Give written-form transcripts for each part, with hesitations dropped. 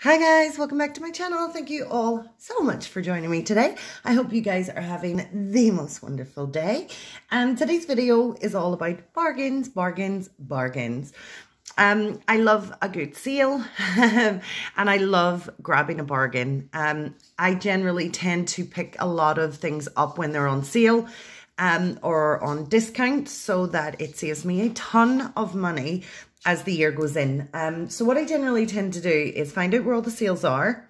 Hi guys, welcome back to my channel. Thank you all so much for joining me today. I hope you guys are having the most wonderful day. And today's video is all about bargains. I love a good sale and I love grabbing a bargain. I generally tend to pick a lot of things up when they're on sale or on discount so that it saves me a ton of money as the year goes in. So what I generally tend to do is find out where all the sales are,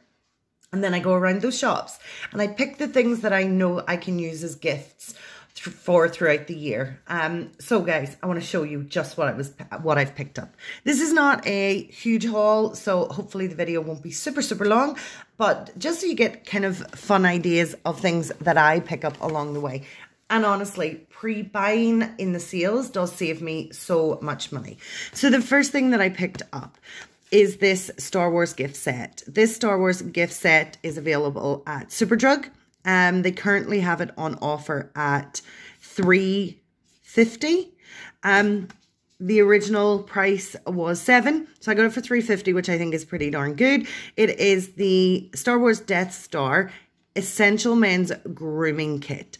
and then I go around those shops and I pick the things that I know I can use as gifts throughout the year. So guys, I want to show you just what I've picked up. This is not a huge haul, so hopefully the video won't be super long, but just so you get kind of fun ideas of things that I pick up along the way. And honestly, pre-buying in the sales does save me so much money. So the first thing that I picked up is this Star Wars gift set. This Star Wars gift set is available at Superdrug. They currently have it on offer at $3.50. The original price was $7, so I got it for $3.50, which I think is pretty darn good. It is the Star Wars Death Star Essential Men's Grooming Kit.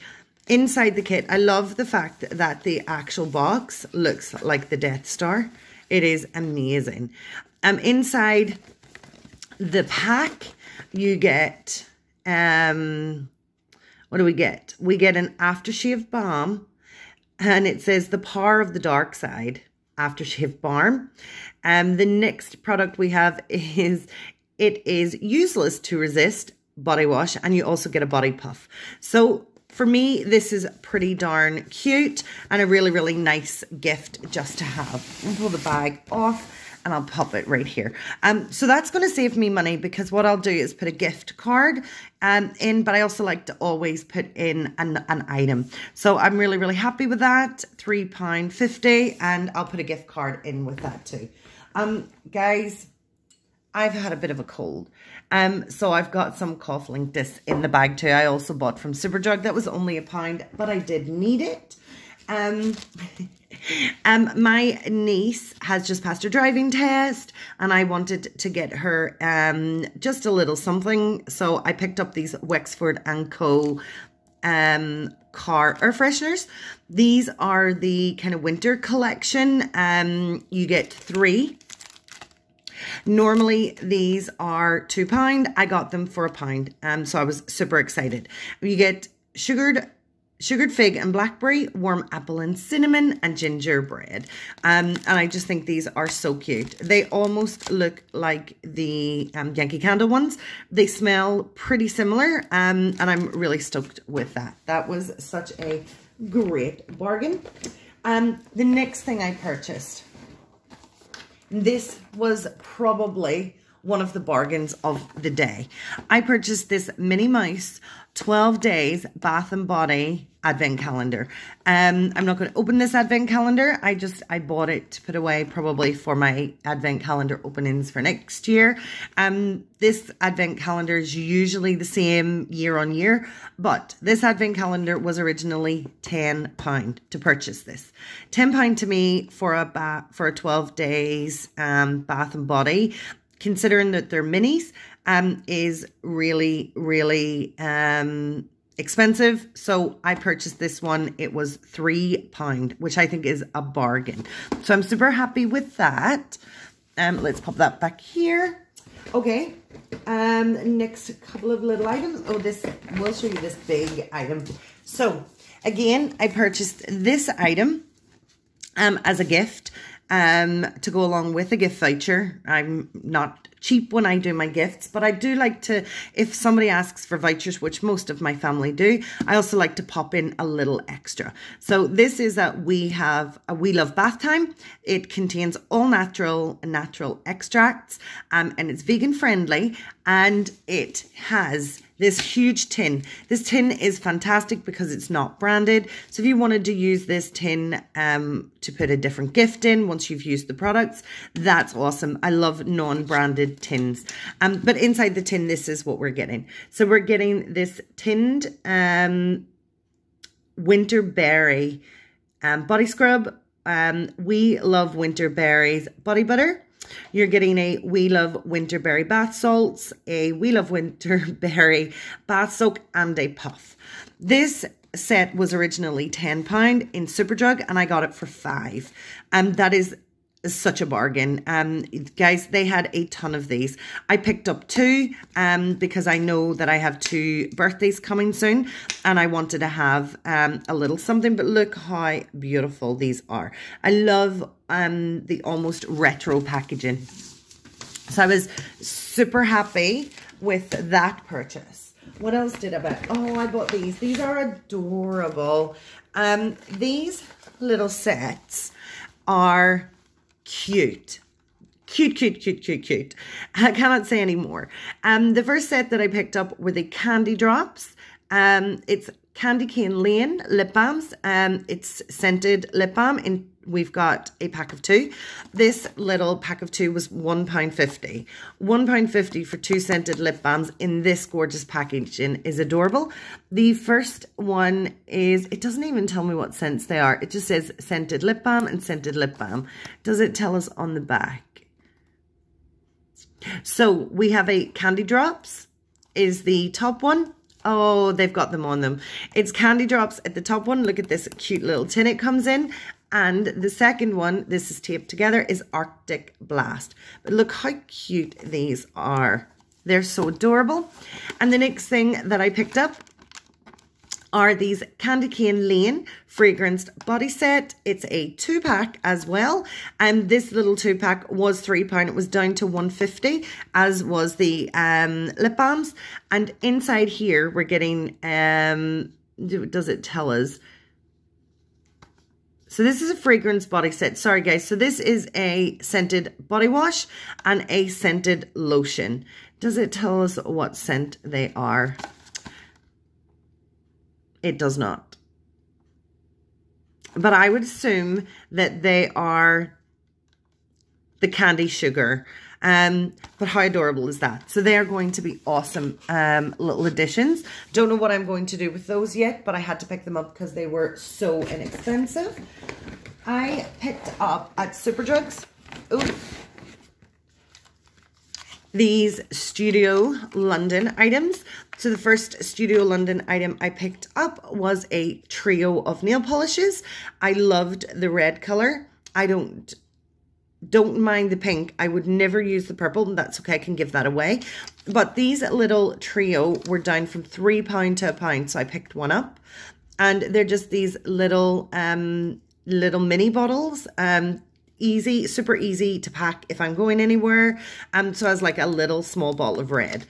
Inside the kit, I love the fact that the actual box looks like the Death Star. It is amazing. Inside the pack, you get, what do we get? We get an aftershave balm, and it says the power of the dark side aftershave balm. The next product we have is, it is useless to resist body wash, and you also get a body puff. So for me, this is pretty darn cute and a really nice gift just to have. I'll pull the bag off and I'll pop it right here. So that's going to save me money, because what I'll do is put a gift card in, but I also like to always put in an item. So I'm really happy with that. £3.50, and I'll put a gift card in with that too. Guys, I've had a bit of a cold. So I've got some cough link discs in the bag too. I also bought from Superdrug. That was only £1, but I did need it. My niece has just passed her driving test, and I wanted to get her just a little something. So I picked up these Wexford & Co. car air fresheners. These are the kind of winter collection. You get 3. Normally, these are £2. I got them for £1, so I was super excited. You get sugared fig and blackberry, warm apple and cinnamon, and gingerbread. And I just think these are so cute. They almost look like the Yankee Candle ones. They smell pretty similar, and I'm really stoked with that. That was such a great bargain. The next thing I purchased, this was probably one of the bargains of the day. I purchased this Minnie Mouse 12 Days Bath and Body Advent Calendar. I'm not going to open this Advent Calendar. I bought it to put away probably for my Advent Calendar openings for next year. This Advent Calendar is usually the same year on year, but this Advent Calendar was originally £10 to purchase this. £10 to me for a 12 days bath and body, considering that they're minis, is really expensive. So I purchased this one. It was £3, which I think is a bargain. So I'm super happy with that. Let's pop that back here. Okay. Next couple of little items. Oh, we'll show you this big item. So again, I purchased this item as a gift to go along with a gift voucher. I'm not cheap when I do my gifts, but I do like to, if somebody asks for vouchers, which most of my family do, I also like to pop in a little extra. So this is We Love Bath Time. It contains all natural extracts, and it's vegan friendly, and it has this huge tin. This tin is fantastic because it's not branded. So if you wanted to use this tin to put a different gift in once you've used the products, that's awesome. I love non-branded tins. But inside the tin, this is what we're getting. So we're getting this tinned winter berry body scrub. We Love Winter Berries body butter. You're getting a We Love Winterberry bath salts, a We Love Winterberry bath soak, and a puff. This set was originally £10 in Superdrug, and I got it for £5. That is such a bargain. Guys, they had a ton of these. I picked up 2 because I know that I have 2 birthdays coming soon, and I wanted to have a little something. But look how beautiful these are. I love the almost retro packaging. So I was super happy with that purchase. What else did I buy? Oh, I bought these. These are adorable. These little sets are cute. Cute. I cannot say any more. The first set that I picked up were the Candy Drops. It's Candy Cane Lane lip balms. It's scented lip balm. We've got a pack of 2. This little pack of 2 was £1.50. £1.50 for 2 scented lip balms in this gorgeous packaging is adorable. The first one is, it doesn't even tell me what scents they are. It just says scented lip balm and scented lip balm. Does it tell us on the back? So we have a Candy Drops is the top one. Oh, they've got them on them. It's Candy Drops at the top one. Look at this cute little tin it comes in. And the second one, this is taped together, is Arctic Blast. But look how cute these are. They're so adorable. And the next thing that I picked up are these Candy Cane Lane fragranced body set. It's a 2-pack as well. And this little 2-pack was £3. It was down to £1.50, as was the lip balms. And inside here, we're getting, does it tell us? So this is a fragrance body set. Sorry, guys. So this is a scented body wash and a scented lotion. Does it tell us what scent they are? It does not. But I would assume that they are the candy sugar. But how adorable is that? So they are going to be awesome little additions. Don't know what I'm going to do with those yet, but I had to pick them up because they were so inexpensive. I picked up at Superdrugs these Studio London items. So the first Studio London item I picked up was a trio of nail polishes. I loved the red color. I don't mind the pink. I would never use the purple, and that's okay. I can give that away. But these little trio were down from £3 to £1, so I picked one up. And they're just these little mini bottles. Easy, super easy to pack if I'm going anywhere. So as like a little small bottle of red,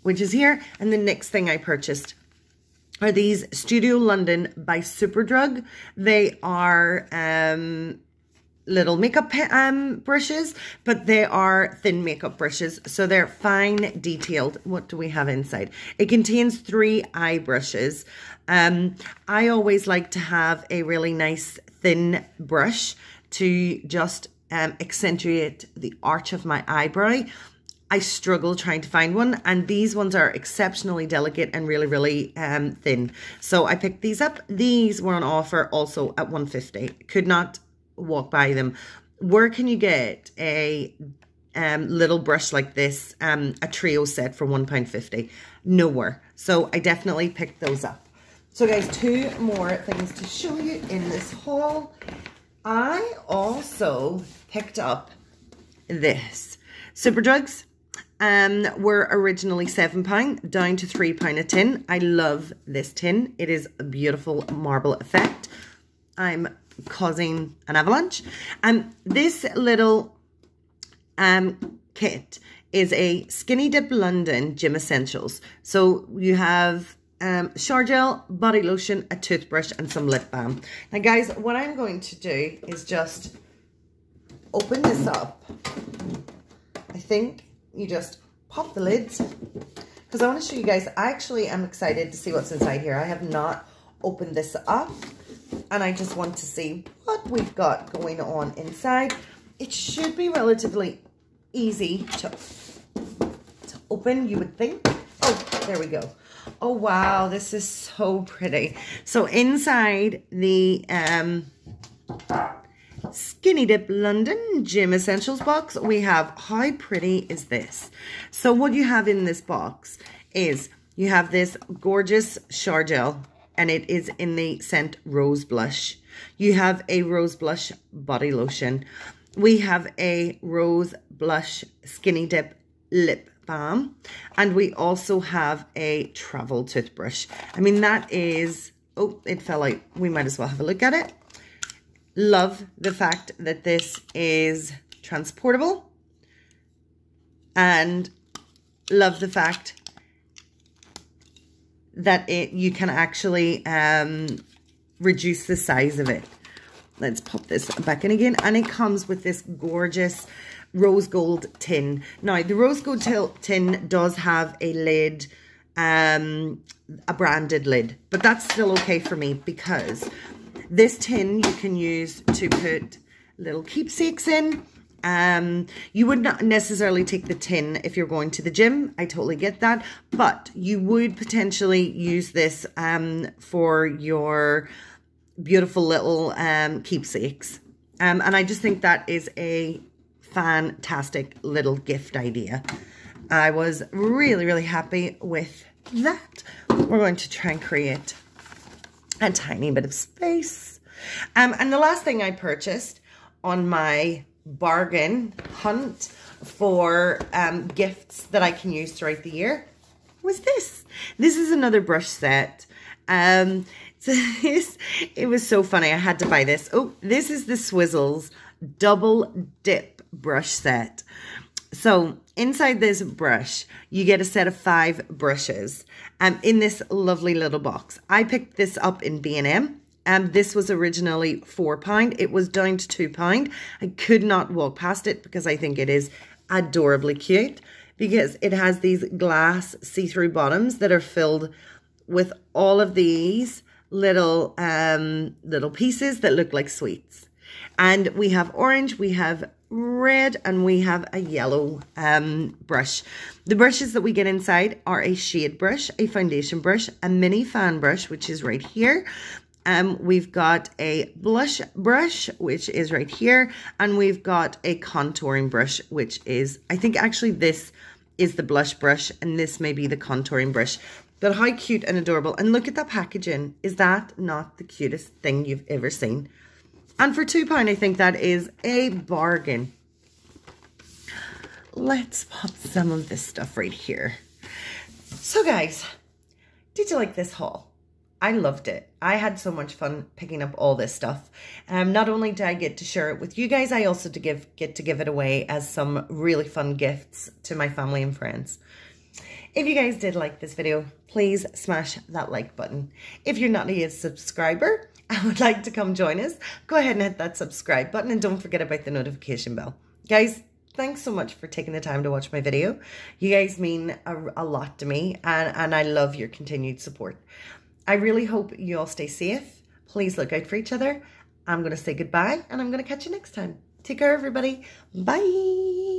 which is here. And the next thing I purchased are these Studio London by Superdrug. They are little makeup brushes, but they are thin makeup brushes, so they're fine detailed. What do we have inside? It contains 3 eye brushes. I always like to have a really nice thin brush to just accentuate the arch of my eyebrow. I struggle trying to find one, and these ones are exceptionally delicate and really thin. So I picked these up. These were on offer also at £1.50. Could not walk by them. Where can you get a little brush like this, a trio set for £1.50? Nowhere. So I definitely picked those up. So guys, 2 more things to show you in this haul. I also picked up this. Superdrugs were originally £7, down to £3 a tin. I love this tin. It is a beautiful marble effect. I'm causing an avalanche. This little kit is a Skinny Dip London Gym Essentials. So you have shower gel, body lotion, a toothbrush, and some lip balm. Now guys, what I'm going to do is just open this up. I think you just pop the lids, because I want to show you guys. I actually am excited to see what's inside here. I have not opened this up, and I just want to see what we've got going on inside. It should be relatively easy to open, you would think. Oh, there we go. Oh, wow, this is so pretty. So inside the Skinny Dip London Gym Essentials box. We have, how pretty is this? So what you have in this box is you have this gorgeous shower gel, and it is in the scent Rose Blush. You have a Rose Blush body lotion. We have a Rose Blush Skinny Dip lip balm, and we also have a travel toothbrush. I mean, that is, oh, it fell out. We might as well have a look at it. Love the fact that this is transportable, and love the fact that you can actually reduce the size of it. Let's pop this back in again, and it comes with this gorgeous rose gold tin. Now, the rose gold tin does have a lid, a branded lid, but that's still okay for me because this tin you can use to put little keepsakes in. You would not necessarily take the tin if you're going to the gym. I totally get that. But you would potentially use this for your beautiful little keepsakes. And I just think that is a fantastic little gift idea. I was really, really happy with that. We're going to try and create a tiny bit of space. And the last thing I purchased on my bargain hunt for gifts that I can use throughout the year was this. This is another brush set. So it was so funny. I had to buy this. Oh, this is the Swizzles Double Dip brush set. So inside this brush, you get a set of 5 brushes in this lovely little box. I picked this up in B&M. This was originally £4. It was down to £2. I could not walk past it because I think it is adorably cute, because it has these glass see-through bottoms that are filled with all of these little little pieces that look like sweets. And we have orange, we have red, and we have a yellow brush. The brushes that we get inside are a shade brush, a foundation brush, a mini fan brush, which is right here. We've got a blush brush, which is right here. And we've got a contouring brush, which is, I think actually this is the blush brush and this may be the contouring brush. But how cute and adorable. And look at that packaging. Is that not the cutest thing you've ever seen? And for £2, I think that is a bargain. Let's pop some of this stuff right here. So guys, did you like this haul? I loved it. I had so much fun picking up all this stuff. Not only did I get to share it with you guys, I also get to give it away as some really fun gifts to my family and friends. If you guys did like this video, please smash that like button. If you're not a subscriber and would like to come join us, go ahead and hit that subscribe button and don't forget about the notification bell. Guys, thanks so much for taking the time to watch my video. You guys mean a lot to me, and I love your continued support. I really hope you all stay safe. Please look out for each other. I'm going to say goodbye, and I'm going to catch you next time. Take care, everybody. Bye.